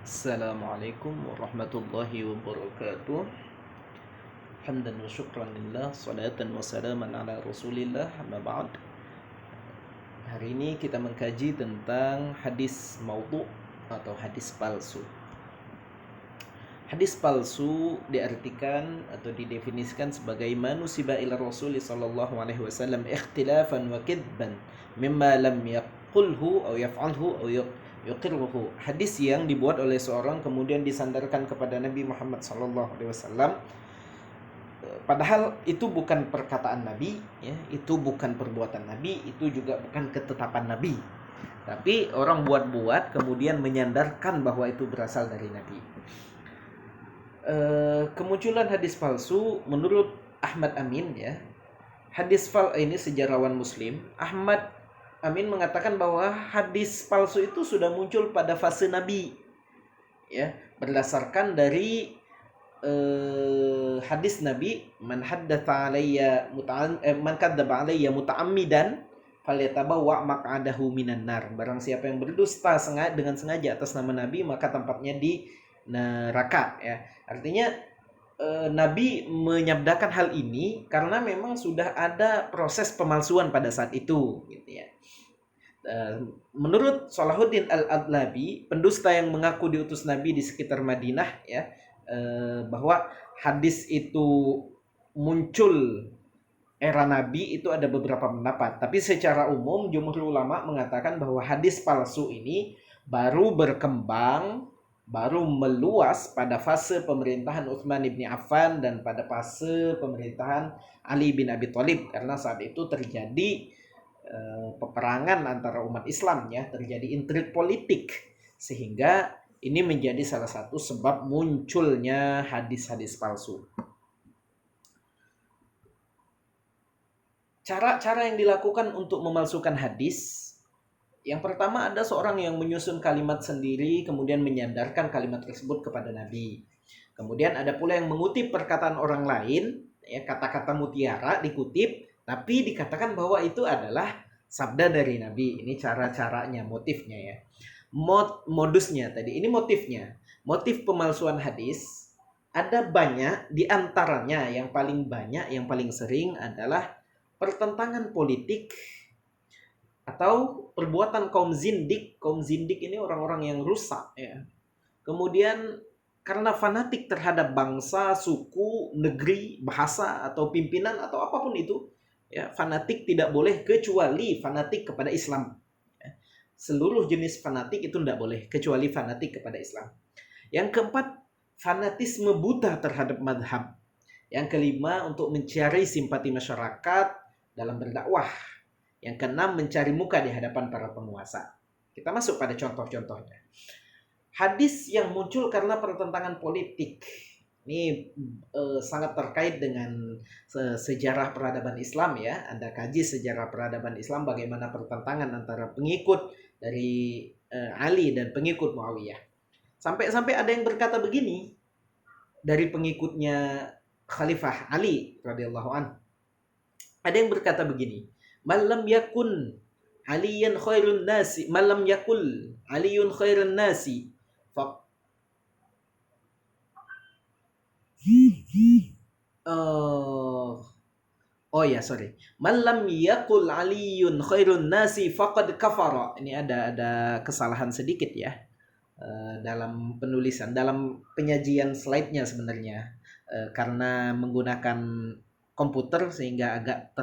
Assalamualaikum warahmatullahi wabarakatuh. Hamdan wa syukran lillah, salatan wa salaman ala rasulillah, amma ba'd. Hari ini kita mengkaji tentang hadis maudhu atau hadis palsu. Hadis palsu diartikan atau didefinisikan sebagai manusiba ila Rasul sallallahu alaihi wasallam ikhtilafan wa kidban mimma lam yaqulhu aw yaf'alhu aw yuqirruhu. Hadis yang dibuat oleh seorang kemudian disandarkan kepada Nabi Muhammad sallallahu alaihi wasallam, padahal itu bukan perkataan Nabi, ya, itu bukan perbuatan Nabi, itu juga bukan ketetapan Nabi. Tapi orang buat-buat kemudian menyandarkan bahwa itu berasal dari Nabi. Kemunculan hadis palsu menurut Ahmad Amin, ya. Ini sejarawan Muslim. Ahmad Amin mengatakan bahwa hadis palsu itu sudah muncul pada fase Nabi, ya, berdasarkan dari hadis Nabi, man kadzdzaba alayya muta'ammidan falyatabawwa maq'adahu minan nar. Barang siapa yang berdusta dengan sengaja atas nama Nabi, maka tempatnya di neraka, ya. Artinya Nabi menyabdakan hal ini karena memang sudah ada proses pemalsuan pada saat itu, gitu ya. Menurut Salahuddin Al-Adlabi, pendusta yang mengaku diutus Nabi di sekitar Madinah, ya, bahwa hadis itu muncul era Nabi itu ada beberapa pendapat. Tapi secara umum jumhur ulama mengatakan bahwa hadis palsu ini baru berkembang, baru meluas pada fase pemerintahan Utsman bin Affan dan pada fase pemerintahan Ali bin Abi Thalib, karena saat itu terjadi peperangan antara umat Islam, ya, terjadi intrik politik, sehingga ini menjadi salah satu sebab munculnya hadis-hadis palsu. Cara-cara yang dilakukan untuk memalsukan hadis, yang pertama ada seorang yang menyusun kalimat sendiri kemudian menyandarkan kalimat tersebut kepada Nabi. Kemudian ada pula yang mengutip perkataan orang lain, ya, kata-kata mutiara dikutip tapi dikatakan bahwa itu adalah sabda dari Nabi. Ini cara-caranya, motifnya, ya. Modusnya tadi, ini motifnya. Motif pemalsuan hadis ada banyak, di antaranya yang paling banyak, yang paling sering adalah pertentangan politik atau perbuatan kaum zindik. Kaum zindik ini orang-orang yang rusak, ya. Kemudian karena fanatik terhadap bangsa, suku, negeri, bahasa, atau pimpinan, atau apapun itu, ya, fanatik tidak boleh kecuali fanatik kepada Islam. Ya. Seluruh jenis fanatik itu tidak boleh kecuali fanatik kepada Islam. Yang keempat, fanatisme buta terhadap madhab. Yang kelima, untuk mencari simpati masyarakat dalam berdakwah. Yang keenam, mencari muka di hadapan para penguasa. Kita masuk pada contoh-contohnya. Hadis yang muncul karena pertentangan politik. Ini sangat terkait dengan sejarah peradaban Islam, ya. Anda kaji sejarah peradaban Islam, bagaimana pertentangan antara pengikut dari Ali dan pengikut Muawiyah. Sampai-sampai ada yang berkata begini dari pengikutnya Khalifah Ali radhiyallahu anhu. Ada yang berkata begini, malam yakun aliyan khairun nasi, malam yakul aliyun khairun nasi. Malam yakul aliyun khairun nasi faqad kafara. Ini ada kesalahan sedikit, ya, dalam penulisan, dalam penyajian slide-nya sebenarnya, karena menggunakan komputer sehingga agak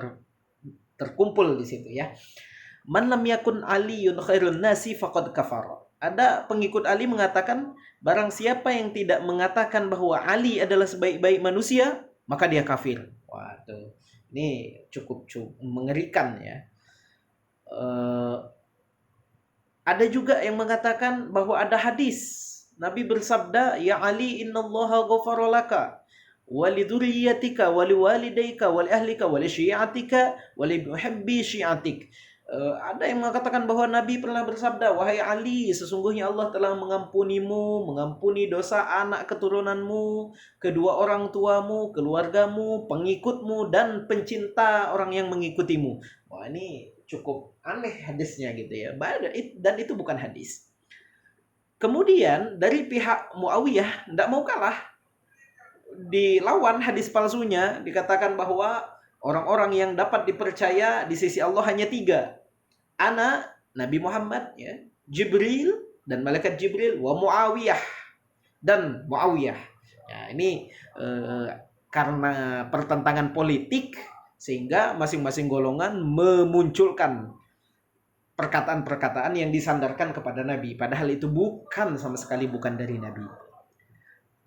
terkumpul di situ, ya. Man lam yakun aliyun khairun nasi faqad kafara. Ada pengikut Ali mengatakan, barang siapa yang tidak mengatakan bahwa Ali adalah sebaik-baik manusia, maka dia kafir. Waduh, ini cukup mengerikan, ya. Ada juga yang mengatakan bahwa ada hadis Nabi bersabda, ya Ali, innallaha ghafara laka waliduriyatika waliwalidayka waliahlika walisyiatika walimuhibbi syiatik. Ada yang mengatakan bahwa Nabi pernah bersabda, wahai Ali, sesungguhnya Allah telah mengampunimu, mengampuni dosa anak keturunanmu, kedua orang tuamu, keluargamu, pengikutmu, dan pencinta orang yang mengikutimu. Wah, ini cukup aneh hadisnya, gitu ya. Dan itu bukan hadis. Kemudian dari pihak Muawiyah tidak mau kalah, dilawan hadis palsunya, dikatakan bahwa orang-orang yang dapat dipercaya di sisi Allah hanya 3. Ana, Nabi Muhammad, ya, Jibril dan malaikat Jibril, wa Muawiyah dan Muawiyah. Ya, ini karena pertentangan politik sehingga masing-masing golongan memunculkan perkataan-perkataan yang disandarkan kepada Nabi, padahal itu bukan sama sekali bukan dari Nabi.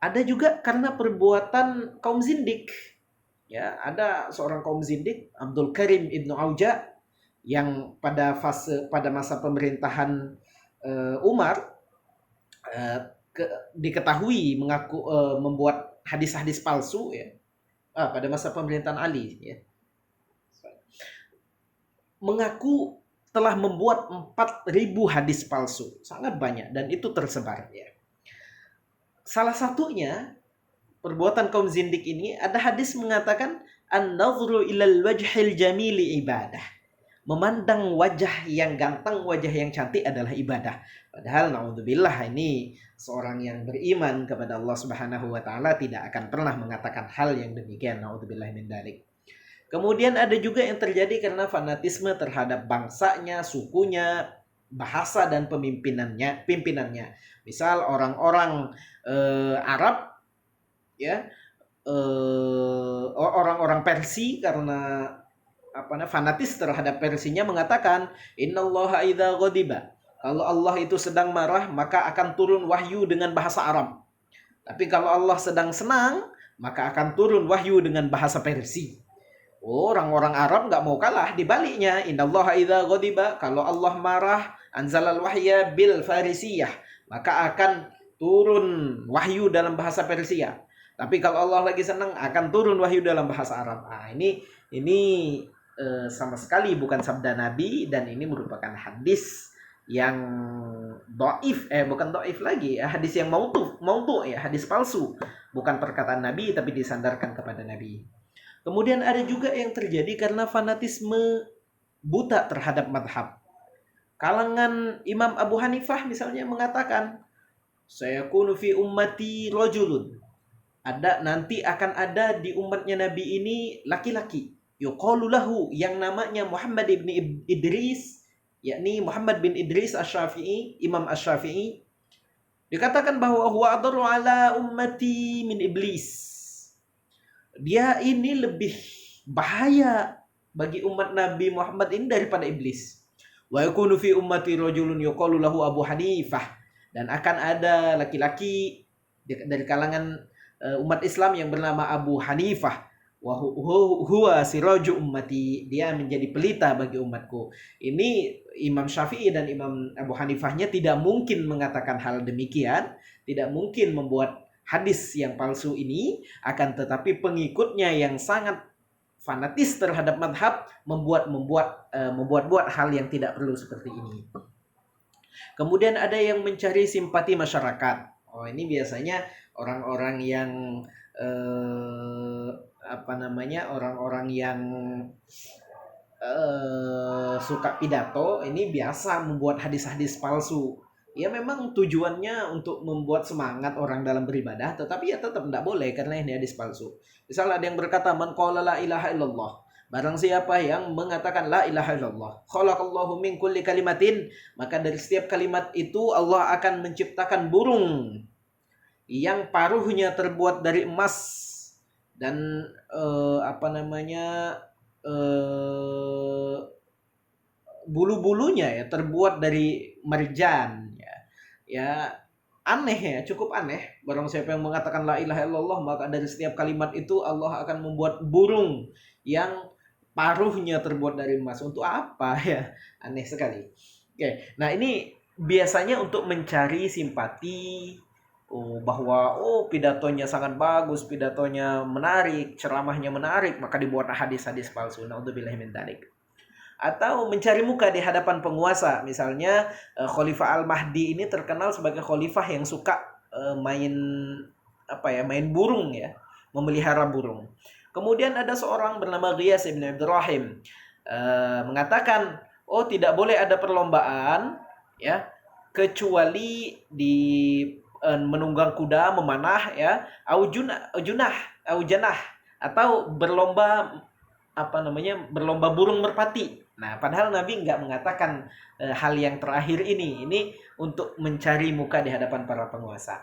Ada juga karena perbuatan kaum zindik. Ya, ada seorang kaum zindik, Abdul Karim Ibnu Auja, yang pada masa pemerintahan Umar diketahui mengaku membuat hadis-hadis palsu, ya. Pada masa pemerintahan Ali, ya. Mengaku telah membuat 4.000 hadis palsu, sangat banyak, dan itu tersebar, ya. Salah satunya perbuatan kaum zindik ini, ada hadis mengatakan an-nadhru ilal wajhil jamili ibadah. Memandang wajah yang ganteng, wajah yang cantik adalah ibadah. Padahal naudzubillah, ini seorang yang beriman kepada Allah Subhanahu wa taala tidak akan pernah mengatakan hal yang demikian. Naudzubillah min dzalik. Kemudian ada juga yang terjadi karena fanatisme terhadap bangsanya, sukunya, bahasa dan pimpinannya. Misal orang-orang Arab, ya, orang-orang Persia karena fanatis terhadap Persinya mengatakan innallaha idza ghadiba, kalau Allah itu sedang marah maka akan turun wahyu dengan bahasa Arab. Tapi kalau Allah sedang senang maka akan turun wahyu dengan bahasa Persia. Orang-orang Arab nggak mau kalah, dibaliknya innallaha idza ghadiba, kalau Allah marah anzalal wahya bil farisiyah, maka akan turun wahyu dalam bahasa Persia. Tapi kalau Allah lagi senang akan turun wahyu dalam bahasa Arab. Ini sama sekali bukan sabda Nabi, dan ini merupakan hadis yang dhaif, bukan dhaif lagi, hadis yang maudhu, ya, hadis palsu, bukan perkataan Nabi tapi disandarkan kepada Nabi. Kemudian ada juga yang terjadi karena fanatisme buta terhadap madhab. Kalangan Imam Abu Hanifah misalnya mengatakan sayakunu fi ummati rajulun, nanti akan ada di umatnya Nabi ini laki-laki, yuqalu lahu, yang namanya Muhammad ibn Idris, yakni Muhammad bin Idris Asy-Syafi'i, Imam Asy-Syafi'i. Dikatakan bahwa huwa adru ala ummati min iblis. Dia ini lebih bahaya bagi umat Nabi Muhammad ini daripada iblis. Wa yakunu fi ummati rajulun yuqalu lahu Abu Hanifah, dan akan ada laki-laki dari kalangan umat Islam yang bernama Abu Hanifah. Wa huwa siraju ummati, dia menjadi pelita bagi umatku. Ini Imam Syafi'i dan Imam Abu Hanifahnya tidak mungkin mengatakan hal demikian, tidak mungkin membuat hadis yang palsu ini, akan tetapi pengikutnya yang sangat fanatis terhadap madhab membuat hal yang tidak perlu seperti ini. Kemudian ada yang mencari simpati masyarakat. Ini biasanya orang-orang yang orang-orang yang suka pidato, ini biasa membuat hadis-hadis palsu. Ya memang tujuannya untuk membuat semangat orang dalam beribadah, tetapi ya tetap tidak boleh karena ini hadis palsu. Misal ada yang berkata man qala la ilaha illallah, barang siapa yang mengatakan la ilaha illallah, khalaqallahu min kulli kalimatin, maka dari setiap kalimat itu Allah akan menciptakan burung yang paruhnya terbuat dari emas dan bulu-bulunya ya terbuat dari marjan. Ya aneh, ya cukup aneh. Barang siapa yang mengatakan la ilaha illallah, maka dari setiap kalimat itu Allah akan membuat burung yang paruhnya terbuat dari emas. Untuk apa ya? Aneh sekali. Oke, nah ini biasanya untuk mencari simpati, bahwa pidatonya sangat bagus, pidatonya menarik, ceramahnya menarik, maka dibuat hadis-hadis palsu. Naudzubillahi min dzalik. Atau mencari muka di hadapan penguasa. Misalnya Khalifah Al-Mahdi ini terkenal sebagai khalifah yang suka main burung, ya, memelihara burung. Kemudian ada seorang bernama Ghiyas ibn Ibrahim mengatakan, tidak boleh ada perlombaan, ya, kecuali di menunggang kuda, memanah ya, au janah, atau berlomba berlomba burung merpati. Nah, padahal Nabi nggak mengatakan hal yang terakhir ini. Ini untuk mencari muka di hadapan para penguasa.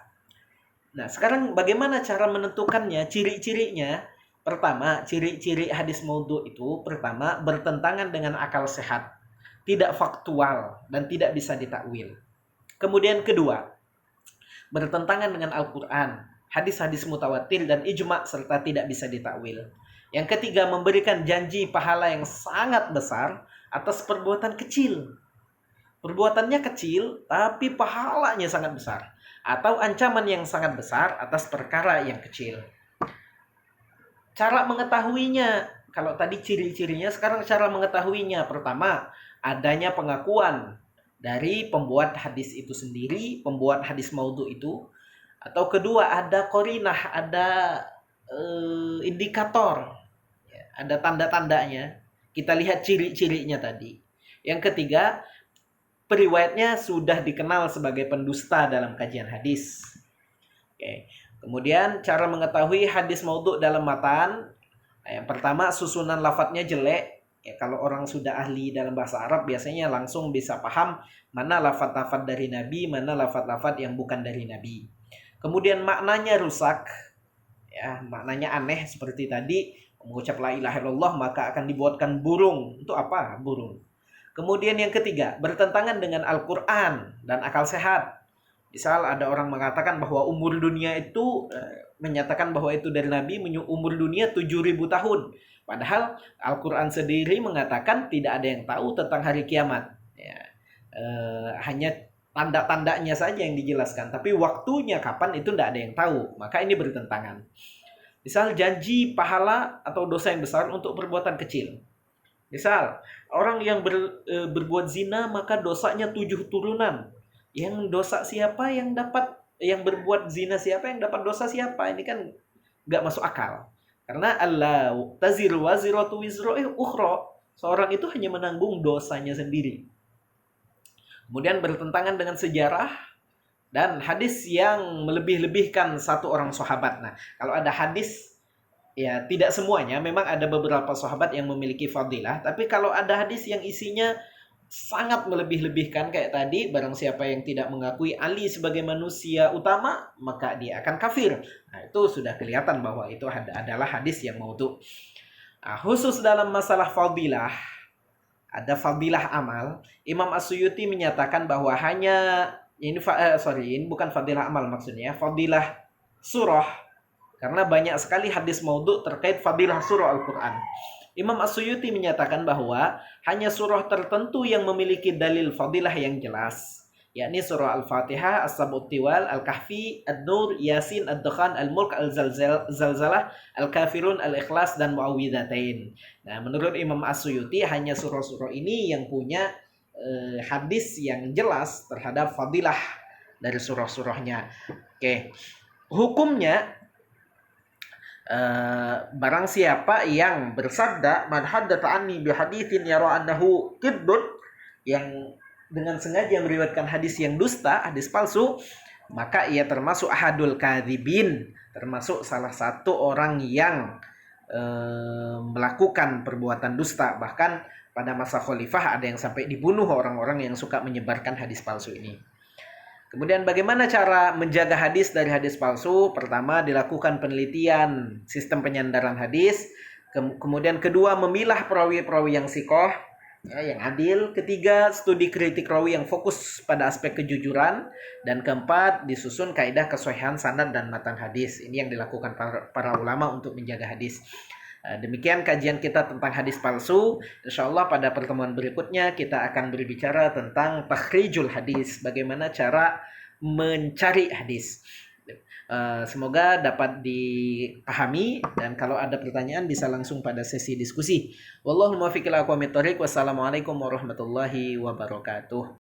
Nah, sekarang bagaimana cara menentukannya? Ciri-cirinya, pertama, ciri-ciri hadis maudhu itu pertama bertentangan dengan akal sehat, tidak faktual dan tidak bisa ditakwil. Kemudian kedua, bertentangan dengan Al-Quran, hadis-hadis mutawatir dan ijma serta tidak bisa ditakwil. Yang ketiga, memberikan janji pahala yang sangat besar atas perbuatan kecil. Perbuatannya kecil, tapi pahalanya sangat besar. Atau ancaman yang sangat besar atas perkara yang kecil. Cara mengetahuinya, kalau tadi ciri-cirinya, sekarang cara mengetahuinya. Pertama, adanya pengakuan dari pembuat hadis itu sendiri, pembuat hadis maudhu itu. Atau kedua, ada korinah, ada indikator, ada tanda-tandanya. Kita lihat ciri-cirinya tadi. Yang ketiga, periwayatnya sudah dikenal sebagai pendusta dalam kajian hadis. Oke. Kemudian cara mengetahui hadis maudhu dalam matan. Yang pertama, susunan lafadznya jelek. Ya, kalau orang sudah ahli dalam bahasa Arab biasanya langsung bisa paham mana lafadz-lafadz dari Nabi, mana lafadz-lafadz yang bukan dari Nabi. Kemudian maknanya rusak. Ya, maknanya aneh seperti tadi, mengucap la ilaha illallah maka akan dibuatkan burung. Itu apa? Burung. Kemudian yang ketiga, bertentangan dengan Al-Quran dan akal sehat. Misal ada orang mengatakan bahwa umur dunia itu, menyatakan bahwa itu dari Nabi, umur dunia 7.000 tahun. Padahal Al-Quran sendiri mengatakan tidak ada yang tahu tentang hari kiamat. Ya, hanya tanda-tandanya saja yang dijelaskan. Tapi waktunya kapan itu tidak ada yang tahu. Maka ini bertentangan. Misal janji pahala atau dosa yang besar untuk perbuatan kecil. Misal, orang yang berbuat zina maka dosanya 7 turunan. Yang dosa siapa yang dapat, yang berbuat zina siapa yang dapat dosa siapa? Ini kan nggak masuk akal. Karena Allah taziru waziratu wizra ukhra. Seorang itu hanya menanggung dosanya sendiri. Kemudian bertentangan dengan sejarah dan hadis yang melebih-lebihkan satu orang sahabat. Nah, kalau ada hadis, ya tidak semuanya, memang ada beberapa sahabat yang memiliki fadilah, tapi kalau ada hadis yang isinya sangat melebih-lebihkan kayak tadi, barang siapa yang tidak mengakui Ali sebagai manusia utama, maka dia akan kafir. Nah, itu sudah kelihatan bahwa itu adalah hadis yang maudhu. Nah, khusus dalam masalah fadilah, ada fadilah amal. Imam As-Suyuti menyatakan bahwa hanya ini bukan fadilah amal maksudnya, fadilah surah. Karena banyak sekali hadis maudhu terkait fadilah surah Al-Quran. Imam As-Suyuti menyatakan bahwa hanya surah tertentu yang memiliki dalil fadilah yang jelas. Yakni surah Al-Fatihah, As-Sab'ut Tiwal, Al-Kahfi, Ad-Nur, Yasin, Ad-Dukhan, Al-Mulk, Al-Zalzalah, Al-Kafirun, Al-Ikhlas, dan Mu'awwidhatain. Nah, menurut Imam As-Suyuti hanya surah-surah ini yang punya hadis yang jelas terhadap fadilah dari surah-surahnya. Oke. Hukumnya, barang siapa yang bersabda man haddatsa anni bi haditsin yara annahu kidzbun, yang dengan sengaja meriwayatkan hadis yang dusta, hadis palsu, maka ia termasuk ahadul kadzibin, termasuk salah satu orang yang melakukan perbuatan dusta. Bahkan pada masa khalifah ada yang sampai dibunuh orang-orang yang suka menyebarkan hadis palsu ini. Kemudian bagaimana cara menjaga hadis dari hadis palsu? Pertama, dilakukan penelitian sistem penyandaran hadis. Kemudian kedua, memilah perawi-perawi yang sikoh, yang adil. Ketiga, studi kritik rawi yang fokus pada aspek kejujuran. Dan keempat, disusun kaidah kesohihan sanad dan matan hadis. Ini yang dilakukan para ulama untuk menjaga hadis. Demikian kajian kita tentang hadis palsu. InsyaAllah pada pertemuan berikutnya kita akan berbicara tentang takhrijul hadis, bagaimana cara mencari hadis. Semoga dapat dipahami, dan kalau ada pertanyaan bisa langsung pada sesi diskusi. Wallahul muwaffiq ila aqwamit thoriq. Wassalamualaikum warahmatullahi wabarakatuh.